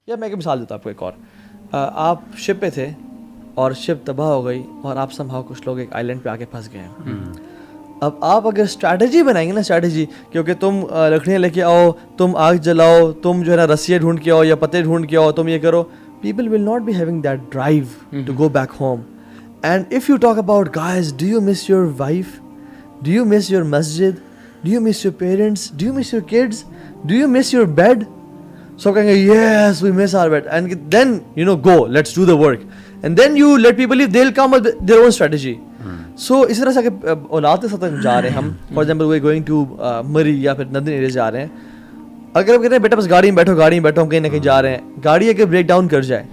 یا میں ایک مثال دیتا ہوں آپ کو ایک اور. آپ شپ پہ تھے اور شپ تباہ ہو گئی اور آپ سمہاؤ کچھ لوگ ایک آئی لینڈ پہ آ کے پھنس گئے ہیں. اب آپ اگر اسٹریٹجی بنائیں گے نا, اسٹریٹجی کیونکہ تم لکڑیاں لے کے آؤ, تم آگ جلاؤ, تم جو ہے نا رسیاں ڈھونڈ کے آؤ یا پتے ڈھونڈ کے آؤ, تم یہ کرو, people will not be having that drive to go back home. And if you talk about, guys, do you miss your wife? Do you miss your masjid? Do you miss your parents? Do you miss your kids? Do you miss your bed? So کہیں گے yes we miss our bed, and then you know go, let's do the work, and then you let people live, they'll come with their own strategy. So اس طرح سے کہ اولاد کے ساتھ جا رہے ہیں ہم, for example we going to Murree یا پھر ندن ایریا جا رہے ہیں, اگر ہم کہتے ہیں بیٹا بس گاڑی میں بیٹھو ہم کہیں نہ کہیں جا رہے ہیں, گاڑی اگر بریک ڈاؤن کر جائے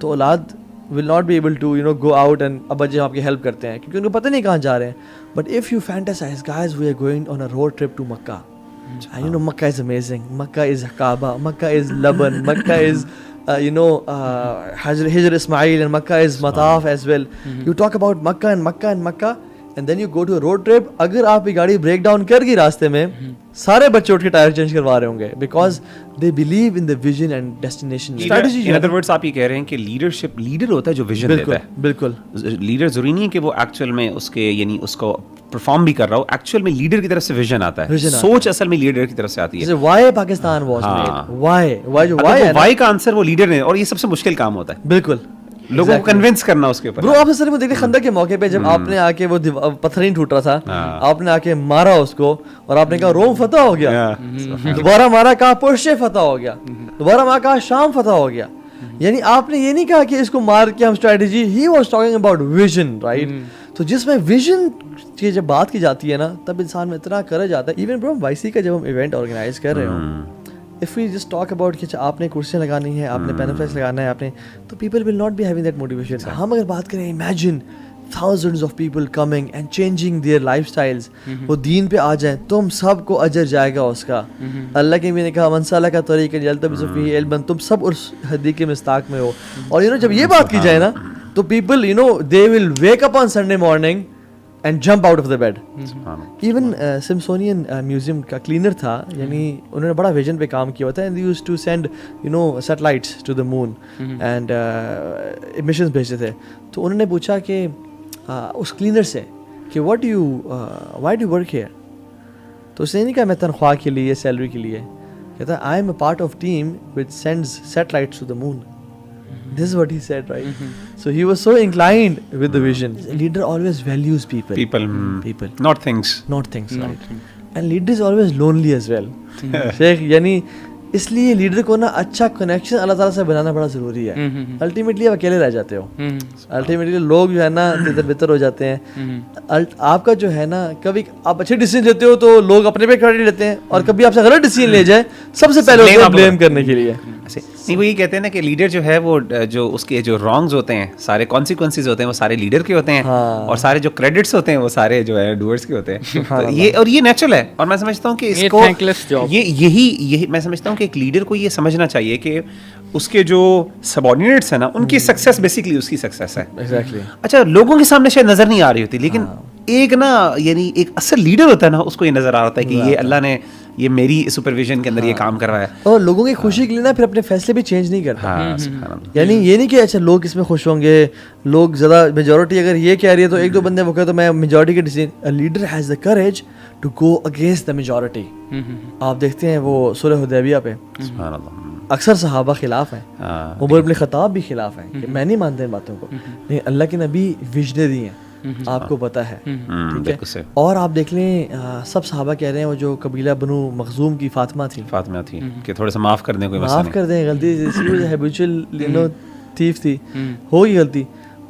تو اولاد will not be able to go out and ابا جی آپ کی ہیلپ کرتے ہیں کیونکہ ان کو پتہ نہیں کہاں جا رہے ہیں. But if you fantasize, guys, we are going on a road trip to Makkah. And you know Makkah is amazing. Makkah is Kaaba. Makkah is Laban. Makkah is Hijr Ismail, and Makkah is Mataf as well. You talk about Makkah and then you go to a road trip. اگر آپ کی گاڑی break down کر گئی راستے میں, سارے بچے اٹھ کے ٹائر چینج کروا رہے ہوں گے, because they believe in the vision and destination. Strategy. In other words, آپ یہ کہہ رہے ہیں کہ لیڈرشپ, لیڈر ہوتا ہے جو ویژن دیتا ہے. بالکل. لیڈر ضروری نہیں ہے کہ وہ ایکچوئل میں اس کے یعنی اس کو پرفارم بھی کر رہا ہو, ایکچوئل میں لیڈر کی طرف سے ویژن آتا ہے, سوچ اصل میں لیڈر کی طرف سے آتی ہے. جیسے why Pakistan was made, why کا آنسر وہ لیڈر نے, اور یہ سب سے مشکل کام ہوتا ہے بالکل لوگوں کو کنونس کرنا اس کے اوپر. برو آپ سر میں دیکھیں خندق کے موقع پہ جب آپ نے آ کے وہ پتھر نہیں ٹوٹ رہا تھا, آپ نے آ کے مارا اس کو اور آپ نے کہا روم فتح ہو گیا, دوبارہ مارا کہا پرشے فتح ہو گیا, دوبارہ مارا کہا شام فتح ہو گیا. یعنی آپ نے یہ نہیں کہا کہ اس کو مار کے ہم strategy, he was talking about vision, right. تو جس میں ویژن کی جب بات کی جاتی ہے نا, تب انسان میں اتنا کرج آتا ہے. ایون برو وائی سی کا جب ہم ایونٹ آرگنائز کر رہے ہوں, if we just talk about کہ آپ نے کرسیاں لگانی ہے, آپ نے پینفلیکس لگانا ہے, آپ نے, تو people will not be having that motivation. ہم اگر بات کریں, imagine thousands of people coming and changing their lifestyles, وہ دین پہ آ جائیں, تم سب کو اجر جائے گا اس کا. اللہ کے بھی نے کہا من سلک طریقا یلتمس فیہ علما, تم سب اس حدیث کے مصداق میں ہو. اور جب یہ بات کی جائے نا, تو people they will wake up on Sunday morning and jump out of the bed. Even Smithsonian Museum کا کلینر تھا, یعنی انہوں نے بڑا ویژن پہ کام کیا ہوتا ہے, and they used to send satellites to the moon and missions بھیجتے تھے. تو انہوں نے پوچھا کہ اس کلینر سے کہ why do you work here. تو اس نے نہیں کہا میں تنخواہ کے لیے, سیلری کے لیے, کہتا I am a part of team which sends satellites to the moon. This is what he said, right? So he was so inclined with the vision. A leader always values people. People. Not things. Right? And leader is always lonely as well. Sheikh, یعنی اس لیے leader کو نا اچھا connection اللہ تعالیٰ سے بنانا بڑا ضروری ہے. الٹیمیٹلی آپ اکیلے رہ جاتے ہو, الٹیمیٹلی لوگ جو ہے نا تدر بتر ہو جاتے ہیں. آپ کا جو ہے نا, کبھی آپ اچھے ڈیسیجن لیتے ہو تو لوگ اپنے پہ کریڈٹ لیتے ہیں, اور کبھی آپ سے غلط ڈیسیجن لے جائے سب سے پہلے بلیم کرنے کے لیے. نہیں, وہ یہ کہتے ہیں نا کہ لیڈر جو ہے وہ جو اس کے جو رانگز ہوتے ہیں, سارے کانسیکوینسز ہوتے ہیں, وہ سارے لیڈر کے ہوتے ہیں, اور سارے جو کریڈٹس ہوتے ہیں وہ سارے جو ہے ڈوئرس کے ہوتے ہیں. یہ نیچرل ہے, اور میں سمجھتا ہوں کہ اس کو یہی میں سمجھتا ہوں کہ ایک لیڈر کو یہ سمجھنا چاہیے کہ اس کے جو سبارڈینیٹس ہیں نا, ان کی سکسیس بیسیکلی اس کی سکسیس ہے. اچھا, لوگوں کے سامنے شاید نظر نہیں آ رہی ہوتی, لیکن ایک نا یعنی ایک اصل لیڈر ہوتا ہے نا, اس کو یہ نظر آ رہا ہوتا ہے کہ یہ اللہ نے یہ میری سپرویژن کے اندر یہ کام کروایا. اور لوگوں کی خوشی کے لیے نا پھر اپنے فیصلے بھی چینج نہیں کرتا. یعنی یہ نہیں کہ اچھا لوگ اس میں خوش ہوں گے, لوگ زیادہ میجورٹی اگر یہ کہہ رہی ہے تو ایک دو بندے وہ کہتے تو میں میجورٹی کے decision. Leader has the courage to go against the majority. آپ دیکھتے ہیں وہ صلح حدیبیہ پہ اکثر صحابہ خلاف ہیں, عمر بن خطاب بھی خلاف ہیں کہ میں نہیں مانتا ان باتوں کو, لیکن اللہ کے نبی وژنری ہیں, آپ کو پتہ ہے, ٹھیک ہے. اور آپ دیکھ لیں سب صحابہ کہہ رہے ہیں, وہ جو قبیلہ بنو مخزوم کی فاطمہ تھی کہ تھوڑا سا معاف کر دیں, کوئی معاف کر دیں, غلطی ہیبیچول تھیف تھی, ہوگی غلطی.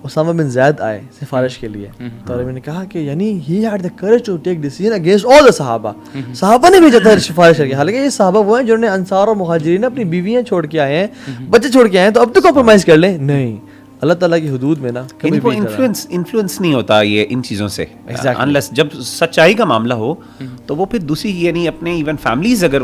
اسامہ بن زید آئے سفارش کے لیے, تو میں نے کہا کہ یعنی he had the courage to take decision against all the صحابہ. صحابہ نے بھیجا تھا سفارش کر کے, حالانکہ یہ صحابہ وہ ہیں جنہوں نے انصار اور مہاجرین اپنی بیویاں چھوڑ کے آئے ہیں, بچے چھوڑ کے آئے ہیں, تو اب تو کمپرومائز کر لیں. نہیں, اللہ تعالیٰ کی حدود میں نا ان کو انفلوئنس نہیں ہوتا یہ ان چیزوں سے, انلیس جب سچائی کا معاملہ ہو تو وہ پھر دوسری یعنی اپنے ایون فیملیز اگر